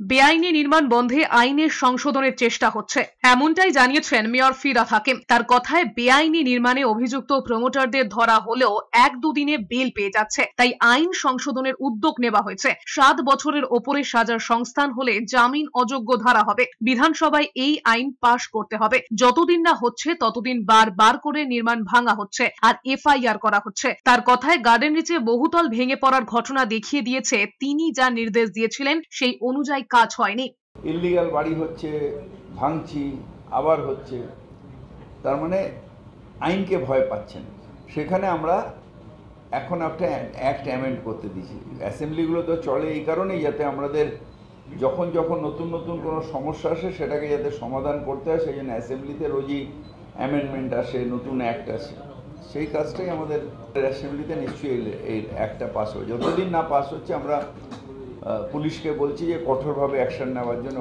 বেআইনি নির্মাণ বন্ধে আইনের সংশোধনের চেষ্টা হচ্ছে, এমনটাই জানিয়েছেন মেয়র ফিরহাদ হাকিম। তার কথায় বেআইনি নির্মাণে অভিযুক্ত প্রমোটারদের ধরা হলেও 1-2 দিনে বেল পেয়ে যাচ্ছে, তাই আইন সংশোধনের উদ্যোগ নেওয়া হয়েছে। 7 বছরের ওপরে সাজার সংস্থান হলে জামিন অযোগ্য ধরা হবে। বিধানসভায় এই আইন পাশ করতে হবে। যতদিন না হচ্ছে ততদিন বারবার করে নির্মাণ ভাঙা হচ্ছে আর FIR করা হচ্ছে। তার কথায় গার্ডেন রিচে বহুতল ভেঙে পড়ার ঘটনা দেখিয়ে দিয়েছে তিনি যা নির্দেশ দিয়েছিলেন সেই অনুযায়ী কাজ হয়নি। ইললিগাল বাড়ি হচ্ছে, ভাঙছি, আবার হচ্ছে, তার মানে আইনকে ভয় পাচ্ছেন। সেখানে আমরা এখন একটা অ্যাক্ট অ্যামেন্ড করতে দিয়েছি। অ্যাসেম্বলিগুলো তো চলে এই কারণেই যাতে আমাদের যখন যখন নতুন নতুন কোনো সমস্যা আসে সেটাকে যাতে সমাধান করতে হয়, সেই জন্য অ্যাসেম্বলিতে রোজই অ্যামেন্ডমেন্ট আসে, নতুন অ্যাক্ট আসে। সেই কাজটাই আমাদের অ্যাসেম্বলিতে নিশ্চয়ই এই অ্যাক্টটা পাস হবে। যতদিন না পাস হচ্ছে আমরা পুলিশকে বলছি যে কঠোরভাবে অ্যাকশন নেওয়ার জন্য।